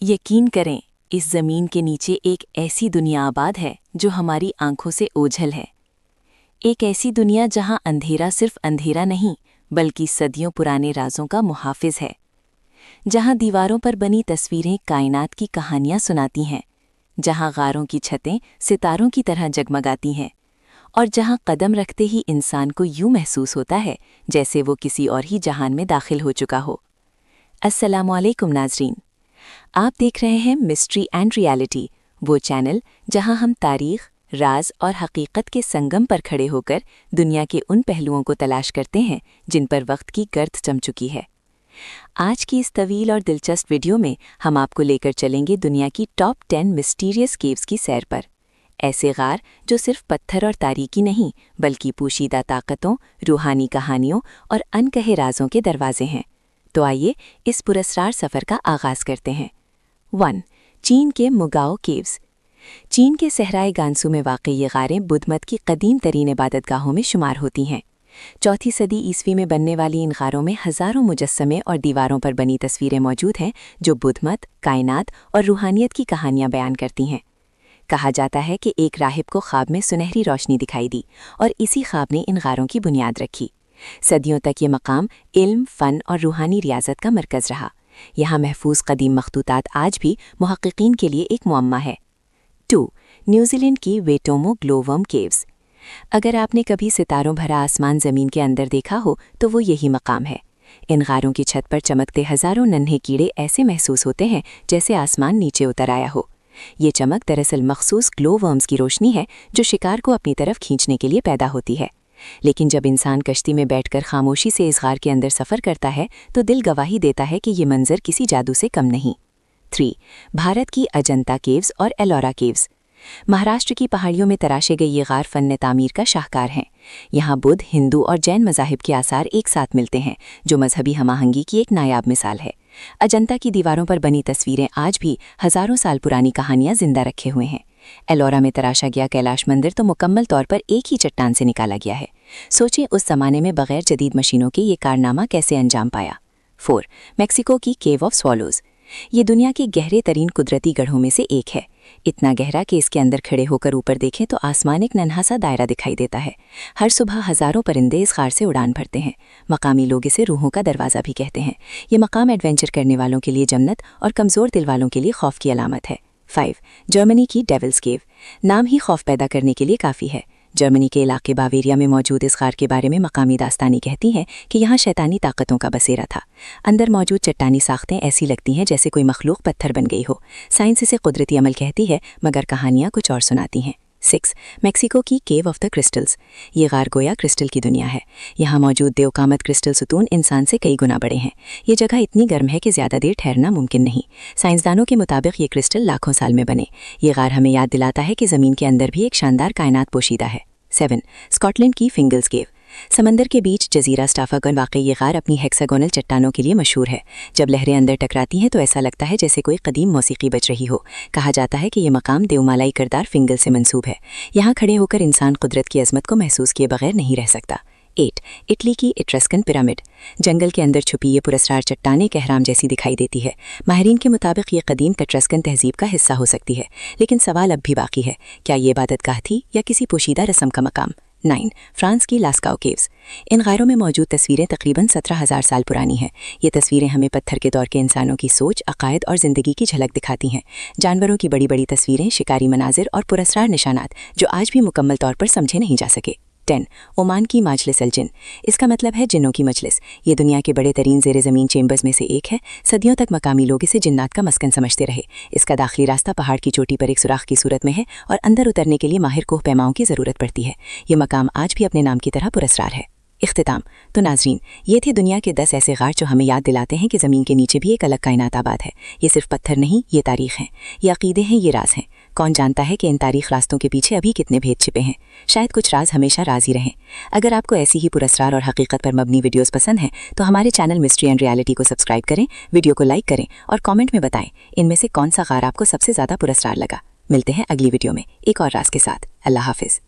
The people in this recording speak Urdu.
یقین کریں، اس زمین کے نیچے ایک ایسی دنیا آباد ہے جو ہماری آنکھوں سے اوجھل ہے۔ ایک ایسی دنیا جہاں اندھیرا صرف اندھیرا نہیں بلکہ صدیوں پرانے رازوں کا محافظ ہے، جہاں دیواروں پر بنی تصویریں کائنات کی کہانیاں سناتی ہیں، جہاں غاروں کی چھتیں ستاروں کی طرح جگمگاتی ہیں، اور جہاں قدم رکھتے ہی انسان کو یوں محسوس ہوتا ہے جیسے وہ کسی اور ہی جہان میں داخل ہو چکا ہو۔ السلام علیکم ناظرین، آپ دیکھ رہے ہیں مسٹری اینڈ ریالٹی، وہ چینل جہاں ہم تاریخ، راز اور حقیقت کے سنگم پر کھڑے ہو کر دنیا کے ان پہلوؤں کو تلاش کرتے ہیں جن پر وقت کی گرد جم چکی ہے۔ آج کی اس طویل اور دلچسپ ویڈیو میں ہم آپ کو لے کر چلیں گے دنیا کی ٹاپ 10 مسٹیریس کیوز کی سیر پر، ایسے غار جو صرف پتھر اور تاریکی نہیں بلکہ پوشیدہ طاقتوں، روحانی کہانیوں اور انکہے رازوں کے دروازے ہیں۔ تو آئیے اس پراسرار سفر کا آغاز کرتے ہیں۔ 1. چین کے مگاؤ کیوز۔ چین کے صحرائے گانسو میں واقع یہ غاریں بدھ مت کی قدیم ترین عبادت گاہوں میں شمار ہوتی ہیں۔ 4 صدی عیسوی میں بننے والی ان غاروں میں ہزاروں مجسمے اور دیواروں پر بنی تصویریں موجود ہیں جو بدھ مت، کائنات اور روحانیت کی کہانیاں بیان کرتی ہیں۔ کہا جاتا ہے کہ ایک راہب کو خواب میں سنہری روشنی دکھائی دی اور اسی خواب نے ان غاروں کی بنیاد رکھی۔ صدیوں تک یہ مقام علم، فن اور روحانی ریاضت کا مرکز رہا۔ یہاں محفوظ قدیم مخطوطات آج بھی محققین کے لیے ایک معمہ ہے۔ 2. نیوزی لینڈ کی ویٹومو گلو ورم کیوز۔ اگر آپ نے کبھی ستاروں بھرا آسمان زمین کے اندر دیکھا ہو تو وہ یہی مقام ہے۔ ان غاروں کی چھت پر چمکتے ہزاروں ننھے کیڑے ایسے محسوس ہوتے ہیں جیسے آسمان نیچے اتر آیا ہو۔ یہ چمک دراصل مخصوص گلو ورمز کی روشنی ہے جو شکار کو اپنی طرف کھینچنے کے لیے پیدا ہوتی ہے۔ لیکن جب انسان کشتی میں بیٹھ کر خاموشی سے اس غار کے اندر سفر کرتا ہے تو دل گواہی دیتا ہے کہ یہ منظر کسی جادو سے کم نہیں۔ 3. بھارت کی اجنتا کیوز اور ایلورا کیوز۔ مہاراشٹر کی پہاڑیوں میں تراشے گئے یہ غار فن تعمیر کا شاہکار ہیں۔ یہاں بدھ، ہندو اور جین مذاہب کے آثار ایک ساتھ ملتے ہیں جو مذہبی ہم آہنگی کی ایک نایاب مثال ہے۔ اجنتا کی دیواروں پر بنی تصویریں آج بھی ہزاروں سال پرانی کہانیاں زندہ رکھے ہوئے ہیں۔ ایلورا میں تراشا گیا کیلاش مندر تو مکمل طور پر ایک ہی چٹان سے نکالا گیا ہے۔ سوچیں اس زمانے میں بغیر جدید مشینوں کے یہ کارنامہ کیسے انجام پایا۔ 4. میکسیکو کی کیو آف سوالوز۔ یہ دنیا کے گہرے ترین قدرتی گڑھوں میں سے ایک ہے، اتنا گہرا کہ اس کے اندر کھڑے ہو کر اوپر دیکھیں تو آسمان ایک ننھا سا دائرہ دکھائی دیتا ہے۔ ہر صبح ہزاروں پرندے اس غار سے اڑان بھرتے ہیں۔ مقامی لوگ اسے روحوں کا دروازہ بھی کہتے ہیں۔ یہ مقام ایڈونچر کرنے والوں کے لیے جنت اور کمزور دل والوں کے لیے خوف کی علامت ہے۔ 5. جرمنی کی ڈیولز کیو۔ نام ہی خوف پیدا کرنے کے لیے کافی ہے۔ جرمنی کے علاقے باویریا میں موجود اس غار کے بارے میں مقامی داستانی کہتی ہیں کہ یہاں شیطانی طاقتوں کا بسیرا تھا۔ اندر موجود چٹانی ساختیں ایسی لگتی ہیں جیسے کوئی مخلوق پتھر بن گئی ہو۔ سائنس اسے قدرتی عمل کہتی ہے مگر کہانیاں کچھ اور سناتی ہیں۔ 6. میکسیکو کی کیو آف دا کرسٹلز۔ یہ غار گویا کرسٹل کی دنیا ہے۔ یہاں موجود دیوقامت کرسٹل ستون انسان سے کئی گنا بڑے ہیں۔ یہ جگہ اتنی گرم ہے کہ زیادہ دیر ٹھہرنا ممکن نہیں۔ سائنسدانوں کے مطابق یہ کرسٹل لاکھوں سال میں بنے۔ یہ غار ہمیں یاد دلاتا ہے کہ زمین کے اندر بھی ایک شاندار کائنات پوشیدہ ہے۔ 7. اسکاٹ لینڈ کی فنگلز کیو۔ سمندر کے بیچ جزیرہ سٹافاگن واقع یہ غار اپنی ہیکساگونل چٹانوں کے لیے مشہور ہے۔ جب لہریں اندر ٹکراتی ہیں تو ایسا لگتا ہے جیسے کوئی قدیم موسیقی بج رہی ہو۔ کہا جاتا ہے کہ یہ مقام دیومالائی کردار فنگل سے منسوب ہے۔ یہاں کھڑے ہو کر انسان قدرت کی عظمت کو محسوس کیے بغیر نہیں رہ سکتا۔ 8. اٹلی کی ایٹرسکن پیرامڈ۔ جنگل کے اندر چھپی یہ پراسرار چٹان ایک اہرام جیسی دکھائی دیتی ہے۔ ماہرین کے مطابق یہ قدیم ایٹرسکن تہذیب کا حصہ ہو سکتی ہے، لیکن سوال اب بھی باقی ہے، کیا یہ عبادت گاہ تھی یا کسی پوشیدہ رسم کا مقام؟ 9. فرانس کی لاسکاؤ کیوز۔ ان غاروں میں موجود تصویریں تقریباً 17,000 سال پرانی ہیں۔ یہ تصویریں ہمیں پتھر کے دور کے انسانوں کی سوچ، عقائد اور زندگی کی جھلک دکھاتی ہیں۔ جانوروں کی بڑی بڑی تصویریں، شکاری مناظر اور پراسرار نشانات جو آج بھی مکمل طور پر سمجھے نہیں جا سکے۔ 10. اومان کی مجلس الجن۔ اس کا مطلب ہے جنوں کی مجلس۔ یہ دنیا کے بڑے ترین زیر زمین چیمبرز میں سے ایک ہے۔ صدیوں تک مقامی لوگ اسے جنات کا مسکن سمجھتے رہے۔ اس کا داخلی راستہ پہاڑ کی چوٹی پر ایک سوراخ کی صورت میں ہے اور اندر اترنے کے لیے ماہر کوہ پیماؤں کی ضرورت پڑتی ہے۔ یہ مقام آج بھی اپنے نام کی طرح پراسرار ہے۔ اختتام۔ تو ناظرین، یہ تھے دنیا کے 10 ایسے غار جو ہمیں یاد دلاتے ہیں کہ زمین کے نیچے بھی ایک الگ کائنات آباد ہے۔ یہ صرف پتھر نہیں، یہ تاریخ ہیں، یہ عقیدے ہیں، یہ راز ہیں۔ کون جانتا ہے کہ ان تاریخ راستوں کے پیچھے ابھی کتنے بھید چھپے ہیں؟ شاید کچھ راز ہمیشہ راز ہی رہیں۔ اگر آپ کو ایسی ہی پراسرار اور حقیقت پر مبنی ویڈیوز پسند ہیں تو ہمارے چینل مسٹری اینڈ ریالٹی کو سبسکرائب کریں، ویڈیو کو لائک کریں اور کامنٹ میں بتائیں ان میں سے کون سا غار آپ کو سب سے زیادہ پراسرار لگا۔ ملتے ہیں اگلی ویڈیو میں ایک اور راز کے ساتھ۔ اللہ حافظ۔